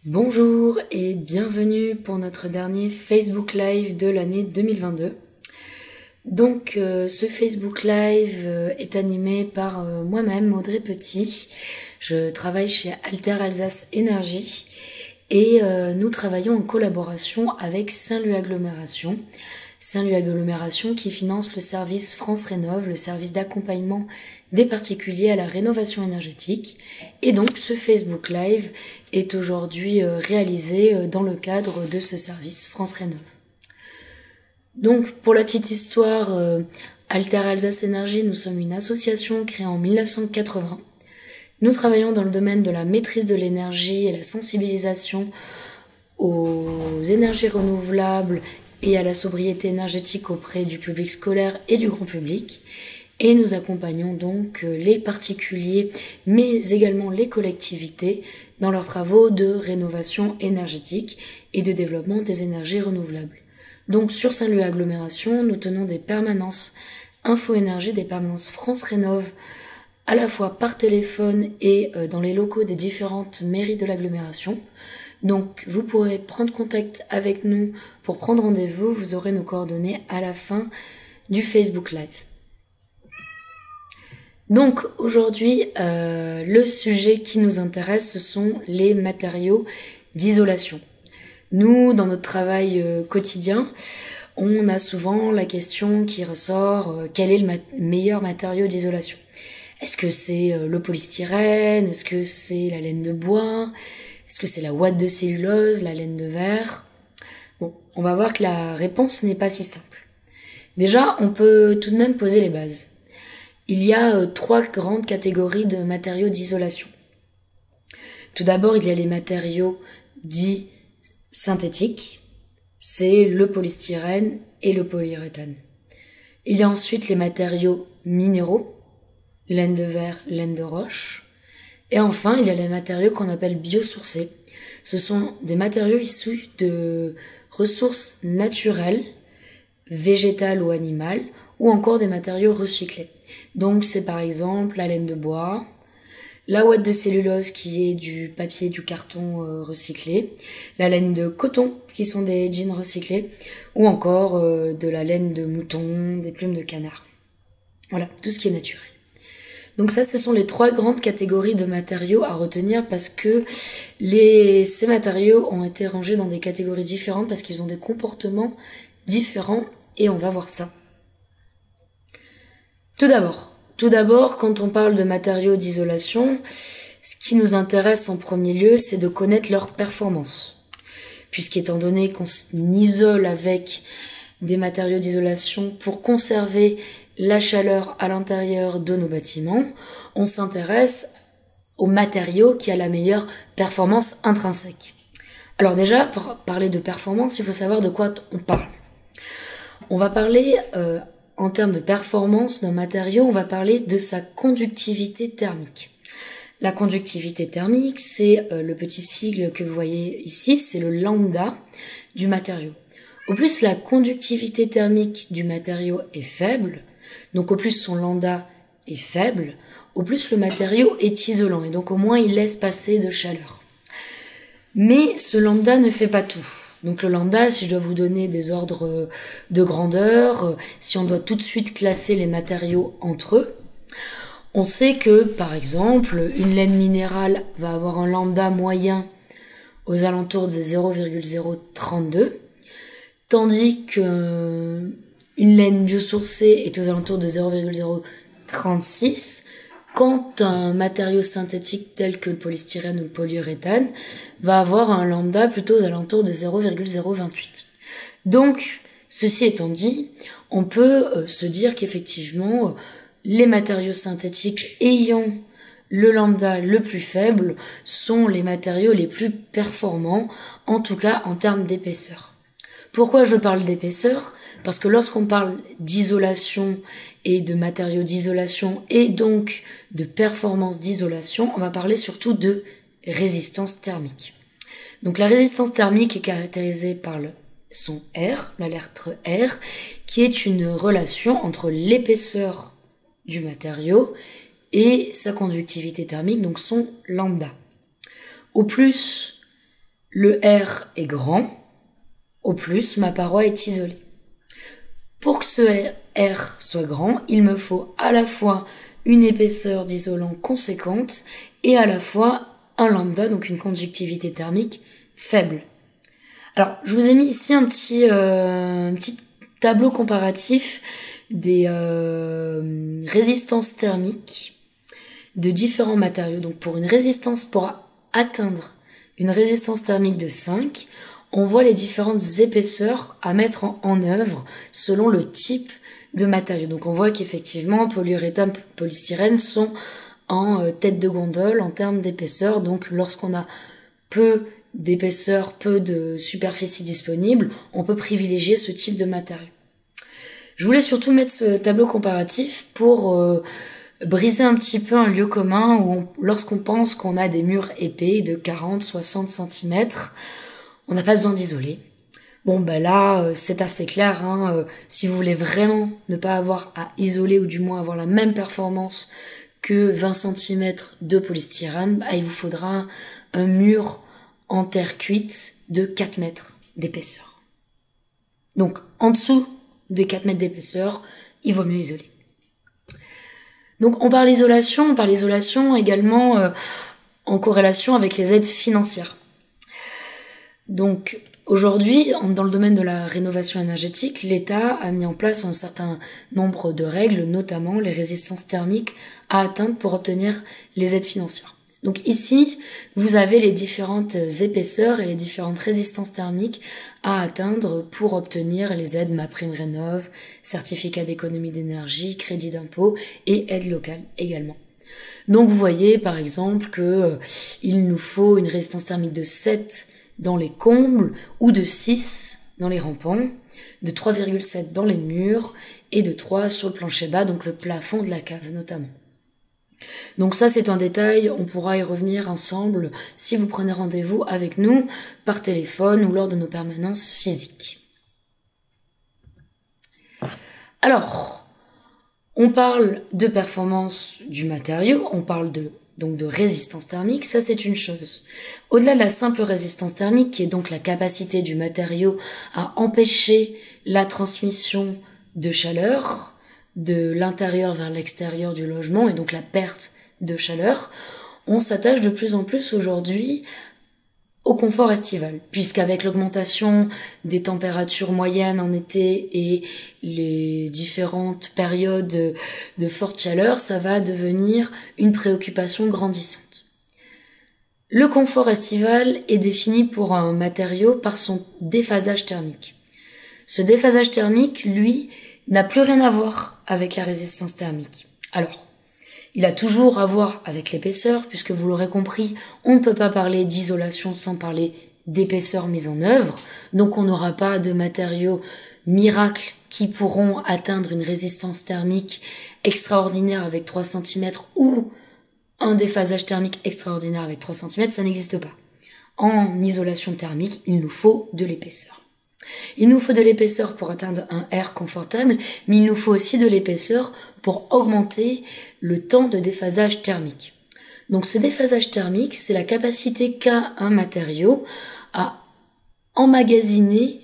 Bonjour et bienvenue pour notre dernier Facebook Live de l'année 2022. Donc ce Facebook Live est animé par moi-même, Audrey Petit. Je travaille chez Alter Alsace Énergie et nous travaillons en collaboration avec Saint-Louis Agglomération. Saint-Louis Agglomération qui finance le service France Rénov', le service d'accompagnement des particuliers à la rénovation énergétique. Et donc ce Facebook Live est aujourd'hui réalisé dans le cadre de ce service France Rénov'. Donc pour la petite histoire, Alter Alsace Énergie, nous sommes une association créée en 1980. Nous travaillons dans le domaine de la maîtrise de l'énergie et la sensibilisation aux énergies renouvelables et à la sobriété énergétique auprès du public scolaire et du grand public. Et nous accompagnons donc les particuliers, mais également les collectivités dans leurs travaux de rénovation énergétique et de développement des énergies renouvelables. Donc sur Saint-Louis Agglomération, nous tenons des permanences Info Énergie, des permanences France Rénov', à la fois par téléphone et dans les locaux des différentes mairies de l'agglomération. Donc vous pourrez prendre contact avec nous pour prendre rendez-vous, vous aurez nos coordonnées à la fin du Facebook Live. Donc aujourd'hui, le sujet qui nous intéresse, ce sont les matériaux d'isolation. Nous, dans notre travail quotidien, on a souvent la question qui ressort, quel est le meilleur matériau d'isolation? Est-ce que c'est le polystyrène? Est-ce que c'est la laine de bois? Est-ce que c'est la ouate de cellulose, la laine de verre? Bon, on va voir que la réponse n'est pas si simple. Déjà, on peut tout de même poser les bases. Il y a trois grandes catégories de matériaux d'isolation. Tout d'abord, il y a les matériaux dits synthétiques. C'est le polystyrène et le polyuréthane. Il y a ensuite les matériaux minéraux, laine de verre, laine de roche. Et enfin, il y a les matériaux qu'on appelle biosourcés. Ce sont des matériaux issus de ressources naturelles, végétales ou animales, ou encore des matériaux recyclés. Donc c'est par exemple la laine de bois, la ouate de cellulose qui est du papier, du carton recyclé, la laine de coton qui sont des jeans recyclés, ou encore de la laine de mouton, des plumes de canard. Voilà, tout ce qui est naturel. Donc ça, ce sont les trois grandes catégories de matériaux à retenir parce que ces matériaux ont été rangés dans des catégories différentes parce qu'ils ont des comportements différents et on va voir ça. Tout d'abord, quand on parle de matériaux d'isolation, ce qui nous intéresse en premier lieu, c'est de connaître leur performance. Puisqu'étant donné qu'on isole avec des matériaux d'isolation pour conserver la chaleur à l'intérieur de nos bâtiments, on s'intéresse aux matériaux qui a la meilleure performance intrinsèque. Alors déjà, pour parler de performance, il faut savoir de quoi on parle. On va parler, en termes de performance d'un matériau, on va parler de sa conductivité thermique. La conductivité thermique, c'est le petit sigle que vous voyez ici, c'est le lambda du matériau. Au plus la conductivité thermique du matériau est faible, donc au plus son lambda est faible, au plus le matériau est isolant et donc au moins il laisse passer de chaleur. Mais ce lambda ne fait pas tout. Donc le lambda, si je dois vous donner des ordres de grandeur, si on doit tout de suite classer les matériaux entre eux, on sait que par exemple une laine minérale va avoir un lambda moyen aux alentours de 0,032, tandis que une laine biosourcée est aux alentours de 0,036, quand un matériau synthétique tel que le polystyrène ou le polyuréthane va avoir un lambda plutôt aux alentours de 0,028. Donc, ceci étant dit, on peut se dire qu'effectivement, les matériaux synthétiques ayant le lambda le plus faible sont les matériaux les plus performants, en tout cas en termes d'épaisseur. Pourquoi je parle d'épaisseur? Parce que lorsqu'on parle d'isolation et de matériaux d'isolation et donc de performance d'isolation, on va parler surtout de résistance thermique. Donc la résistance thermique est caractérisée par le son R, la lettre R, qui est une relation entre l'épaisseur du matériau et sa conductivité thermique, donc son lambda. Au plus le R est grand, au plus ma paroi est isolée. Pour que ce R soit grand, il me faut à la fois une épaisseur d'isolant conséquente et à la fois un lambda, donc une conductivité thermique faible. Alors, je vous ai mis ici un petit tableau comparatif des résistances thermiques de différents matériaux. Donc, pour atteindre une résistance thermique de 5, on voit les différentes épaisseurs à mettre en œuvre selon le type de matériau. Donc on voit qu'effectivement polyuréthane, polystyrène sont en tête de gondole en termes d'épaisseur. Donc lorsqu'on a peu d'épaisseur, peu de superficie disponible, on peut privilégier ce type de matériau. Je voulais surtout mettre ce tableau comparatif pour briser un petit peu un lieu commun où lorsqu'on pense qu'on a des murs épais de 40-60 cm, on n'a pas besoin d'isoler. Bon, ben là, c'est assez clair, hein, si vous voulez vraiment ne pas avoir à isoler ou du moins avoir la même performance que 20 cm de polystyrène, il vous faudra un mur en terre cuite de 4 mètres d'épaisseur. Donc, en dessous des 4 mètres d'épaisseur, il vaut mieux isoler. Donc, on parle isolation également en corrélation avec les aides financières. Donc, aujourd'hui, dans le domaine de la rénovation énergétique, l'État a mis en place un certain nombre de règles, notamment les résistances thermiques à atteindre pour obtenir les aides financières. Donc ici, vous avez les différentes épaisseurs et les différentes résistances thermiques à atteindre pour obtenir les aides MaPrimeRénov', certificat d'économie d'énergie, crédit d'impôt et aides locales également. Donc vous voyez par exemple que il nous faut une résistance thermique de 7 dans les combles ou de 6 dans les rampants, de 3,7 dans les murs et de 3 sur le plancher bas, donc le plafond de la cave notamment. Donc ça c'est un détail, on pourra y revenir ensemble si vous prenez rendez-vous avec nous par téléphone ou lors de nos permanences physiques. Alors, on parle de performance du matériau, on parle donc de résistance thermique, ça c'est une chose. Au-delà de la simple résistance thermique, qui est donc la capacité du matériau à empêcher la transmission de chaleur de l'intérieur vers l'extérieur du logement et donc la perte de chaleur, on s'attache de plus en plus aujourd'hui au confort estival, puisqu'avec l'augmentation des températures moyennes en été et les différentes périodes de forte chaleur, ça va devenir une préoccupation grandissante. Le confort estival est défini pour un matériau par son déphasage thermique. Ce déphasage thermique, lui, n'a plus rien à voir avec la résistance thermique. Alors, il a toujours à voir avec l'épaisseur, puisque vous l'aurez compris, on ne peut pas parler d'isolation sans parler d'épaisseur mise en œuvre. Donc on n'aura pas de matériaux miracles qui pourront atteindre une résistance thermique extraordinaire avec 3 cm ou un déphasage thermique extraordinaire avec 3 cm, ça n'existe pas. En isolation thermique, il nous faut de l'épaisseur. Il nous faut de l'épaisseur pour atteindre un R confortable, mais il nous faut aussi de l'épaisseur pour augmenter le temps de déphasage thermique. Donc ce déphasage thermique, c'est la capacité qu'a un matériau à emmagasiner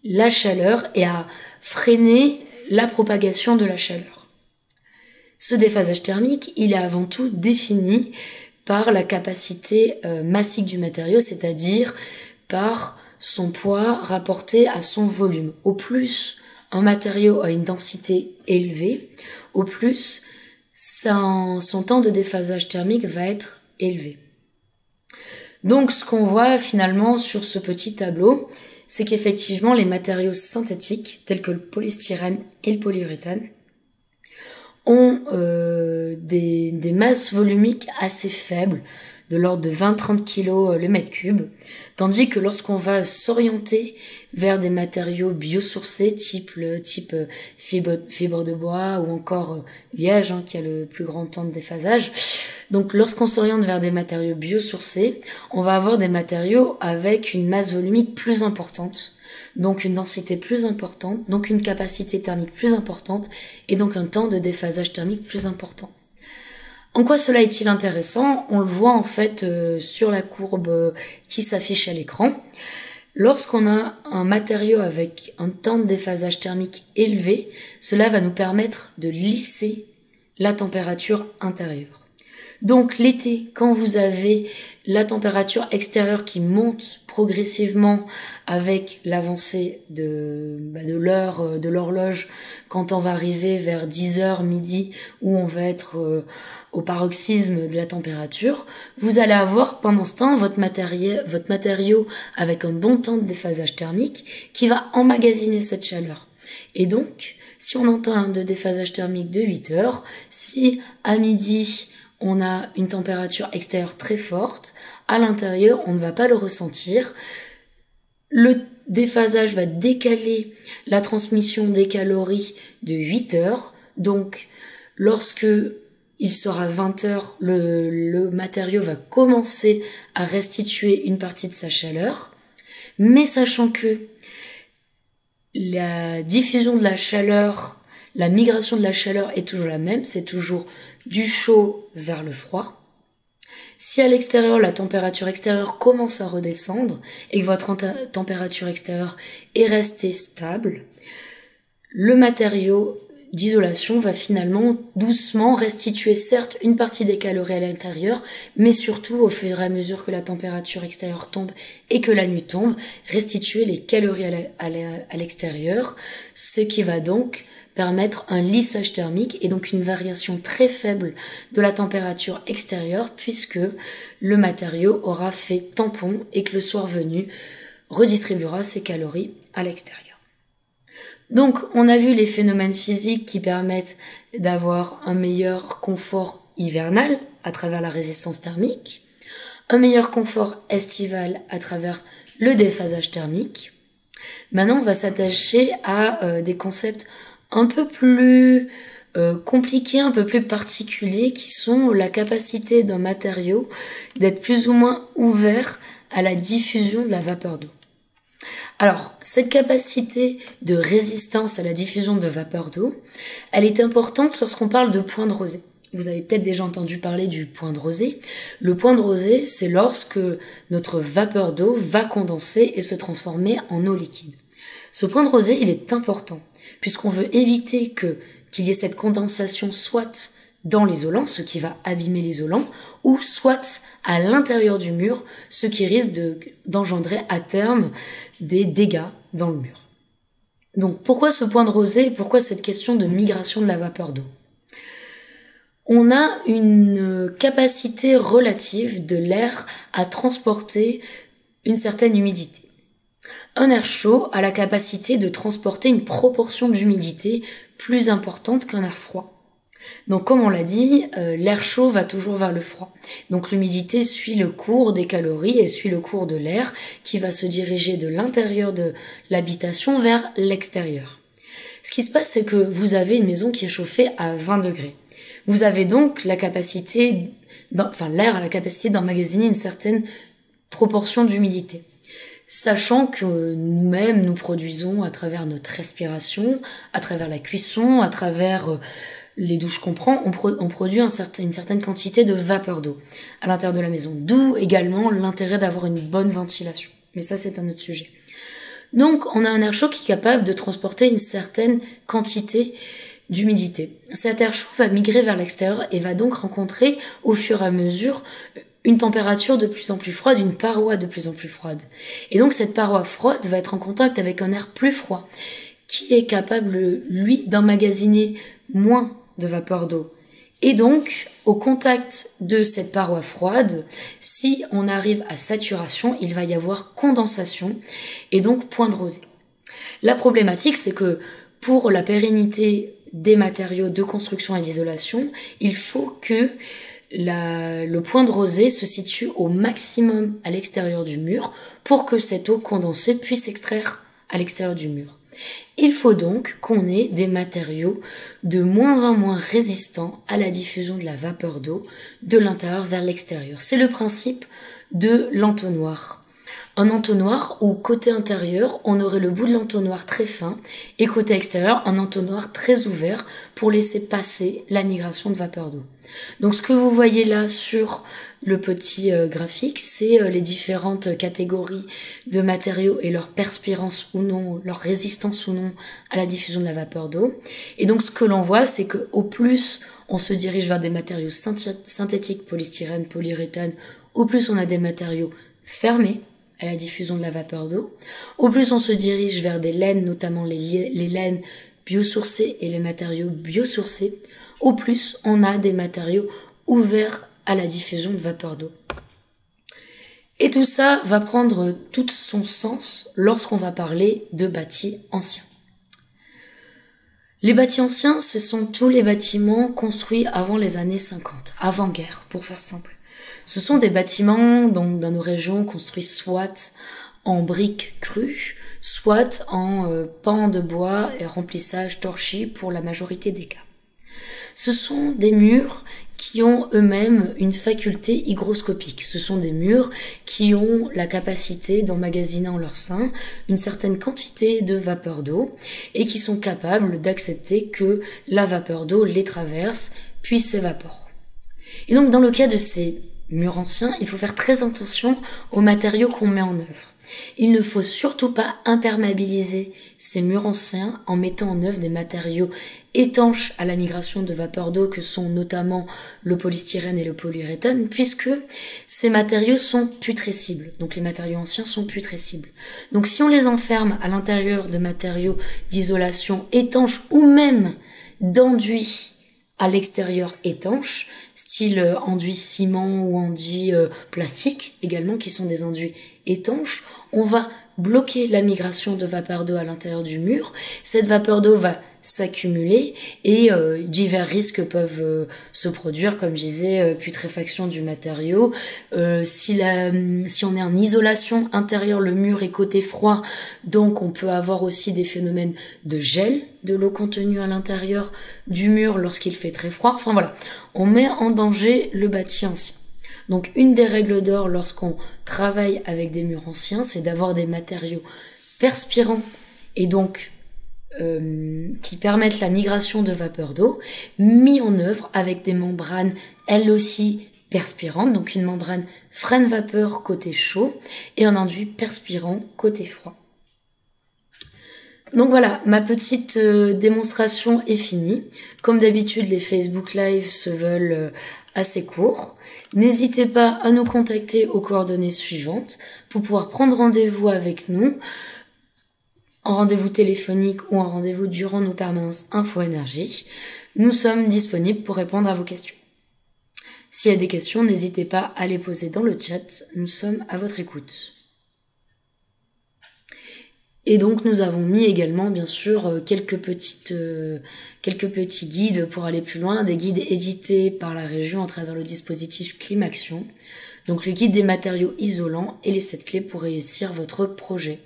la chaleur et à freiner la propagation de la chaleur. Ce déphasage thermique, il est avant tout défini par la capacité massique du matériau, c'est-à-dire par son poids rapporté à son volume. Au plus un matériau a une densité élevée, au plus son temps de déphasage thermique va être élevé. Donc ce qu'on voit finalement sur ce petit tableau, c'est qu'effectivement les matériaux synthétiques tels que le polystyrène et le polyuréthane ont des masses volumiques assez faibles, de l'ordre de 20-30 kg le mètre cube, tandis que lorsqu'on va s'orienter vers des matériaux biosourcés type fibre de bois ou encore liège, qui a le plus grand temps de déphasage, donc lorsqu'on s'oriente vers des matériaux biosourcés, on va avoir des matériaux avec une masse volumique plus importante, donc une densité plus importante, donc une capacité thermique plus importante et donc un temps de déphasage thermique plus important. En quoi cela est-il intéressant? On le voit en fait sur la courbe qui s'affiche à l'écran. Lorsqu'on a un matériau avec un temps de déphasage thermique élevé, cela va nous permettre de lisser la température intérieure. Donc l'été, quand vous avez la température extérieure qui monte progressivement avec l'avancée de l'heure de l'horloge, quand on va arriver vers 10h, midi, où on va être au paroxysme de la température, vous allez avoir pendant ce temps votre matériau avec un bon temps de déphasage thermique qui va emmagasiner cette chaleur. Et donc, si on entend un de déphasage thermique de 8 heures, si à midi on a une température extérieure très forte, à l'intérieur on ne va pas le ressentir. Le déphasage va décaler la transmission des calories de 8 heures, donc lorsque il sera 20 heures, le matériau va commencer à restituer une partie de sa chaleur, mais sachant que la diffusion de la chaleur, la migration de la chaleur est toujours la même, c'est toujours du chaud vers le froid. Si à l'extérieur, la température extérieure commence à redescendre et que votre température extérieure est restée stable, le matériau d'isolation va finalement doucement restituer certes une partie des calories à l'intérieur, mais surtout au fur et à mesure que la température extérieure tombe et que la nuit tombe, restituer les calories à l'extérieur, ce qui va donc permettre un lissage thermique et donc une variation très faible de la température extérieure puisque le matériau aura fait tampon et que le soir venu redistribuera ses calories à l'extérieur. Donc on a vu les phénomènes physiques qui permettent d'avoir un meilleur confort hivernal à travers la résistance thermique, un meilleur confort estival à travers le déphasage thermique. Maintenant on va s'attacher à des concepts un peu plus compliqués, un peu plus particuliers, qui sont la capacité d'un matériau d'être plus ou moins ouvert à la diffusion de la vapeur d'eau. Alors, cette capacité de résistance à la diffusion de vapeur d'eau, elle est importante lorsqu'on parle de point de rosée. Vous avez peut-être déjà entendu parler du point de rosée. Le point de rosée, c'est lorsque notre vapeur d'eau va condenser et se transformer en eau liquide. Ce point de rosée, il est important, puisqu'on veut éviter qu'il y ait cette condensation soit dans l'isolant, ce qui va abîmer l'isolant, ou soit à l'intérieur du mur, ce qui risque d'engendrer à terme des dégâts dans le mur. Donc pourquoi ce point de rosée et pourquoi cette question de migration de la vapeur d'eau? On a une capacité relative de l'air à transporter une certaine humidité. Un air chaud a la capacité de transporter une proportion d'humidité plus importante qu'un air froid. Donc comme on l'a dit, l'air chaud va toujours vers le froid. Donc l'humidité suit le cours des calories et suit le cours de l'air qui va se diriger de l'intérieur de l'habitation vers l'extérieur. Ce qui se passe, c'est que vous avez une maison qui est chauffée à 20 degrés. Vous avez donc la capacité, l'air a la capacité d'emmagasiner une certaine proportion d'humidité. Sachant que nous-mêmes, nous produisons à travers notre respiration, à travers la cuisson, à travers les douches qu'on prend, on produit une certaine quantité de vapeur d'eau à l'intérieur de la maison. D'où également l'intérêt d'avoir une bonne ventilation. Mais ça, c'est un autre sujet. Donc, on a un air chaud qui est capable de transporter une certaine quantité d'humidité. Cet air chaud va migrer vers l'extérieur et va donc rencontrer au fur et à mesure une température de plus en plus froide, une paroi de plus en plus froide. Et donc cette paroi froide va être en contact avec un air plus froid, qui est capable, lui, d'emmagasiner moins de vapeur d'eau. Et donc, au contact de cette paroi froide, si on arrive à saturation, il va y avoir condensation et donc point de rosée. La problématique, c'est que pour la pérennité des matériaux de construction et d'isolation, il faut que le point de rosée se situe au maximum à l'extérieur du mur pour que cette eau condensée puisse extraire à l'extérieur du mur. Il faut donc qu'on ait des matériaux de moins en moins résistants à la diffusion de la vapeur d'eau de l'intérieur vers l'extérieur. C'est le principe de l'entonnoir. Un entonnoir où côté intérieur, on aurait le bout de l'entonnoir très fin et côté extérieur, un entonnoir très ouvert pour laisser passer la migration de vapeur d'eau. Donc ce que vous voyez là sur le petit graphique, c'est les différentes catégories de matériaux et leur perspirance ou non, leur résistance ou non à la diffusion de la vapeur d'eau. Et donc ce que l'on voit, c'est que au plus on se dirige vers des matériaux synthétiques, polystyrène, polyuréthane, au plus on a des matériaux fermés à la diffusion de la vapeur d'eau, au plus on se dirige vers des laines, notamment les laines biosourcées et les matériaux biosourcés, au plus on a des matériaux ouverts à la diffusion de vapeur d'eau. Et tout ça va prendre tout son sens lorsqu'on va parler de bâtis anciens. Les bâtis anciens, ce sont tous les bâtiments construits avant les années 50, avant-guerre, pour faire simple. Ce sont des bâtiments dans nos régions construits soit en briques crues, soit en pans de bois et remplissage torchis pour la majorité des cas. Ce sont des murs qui ont eux-mêmes une faculté hygroscopique. Ce sont des murs qui ont la capacité d'emmagasiner en leur sein une certaine quantité de vapeur d'eau et qui sont capables d'accepter que la vapeur d'eau les traverse puis s'évapore. Et donc dans le cas de ces murs anciens, il faut faire très attention aux matériaux qu'on met en œuvre. Il ne faut surtout pas imperméabiliser ces murs anciens en mettant en œuvre des matériaux étanches à la migration de vapeur d'eau que sont notamment le polystyrène et le polyuréthane, puisque ces matériaux sont putrescibles. Donc les matériaux anciens sont putrescibles. Donc si on les enferme à l'intérieur de matériaux d'isolation étanches ou même d'enduits à l'extérieur étanche, style enduit ciment ou enduit plastique également, qui sont des enduits étanches, on va bloquer la migration de vapeur d'eau à l'intérieur du mur. Cette vapeur d'eau va s'accumuler et divers risques peuvent se produire, comme je disais, putréfaction du matériau. Si on est en isolation intérieure, le mur est côté froid, donc on peut avoir aussi des phénomènes de gel de l'eau contenue à l'intérieur du mur lorsqu'il fait très froid. Enfin voilà, on met en danger le bâti ancien. Donc une des règles d'or lorsqu'on travaille avec des murs anciens, c'est d'avoir des matériaux perspirants et donc qui permettent la migration de vapeur d'eau, mis en œuvre avec des membranes elles aussi perspirantes, donc une membrane freine vapeur côté chaud et un enduit perspirant côté froid. Donc voilà, ma petite démonstration est finie. Comme d'habitude, les Facebook Live se veulent assez courts. N'hésitez pas à nous contacter aux coordonnées suivantes pour pouvoir prendre rendez-vous avec nous, en rendez-vous téléphonique ou en rendez-vous durant nos permanences Info Énergie. Nous sommes disponibles pour répondre à vos questions. S'il y a des questions, n'hésitez pas à les poser dans le chat. Nous sommes à votre écoute. Et donc nous avons mis également bien sûr quelques petits guides pour aller plus loin, des guides édités par la région à travers le dispositif Climaction. Donc le guide des matériaux isolants et les 7 clés pour réussir votre projet.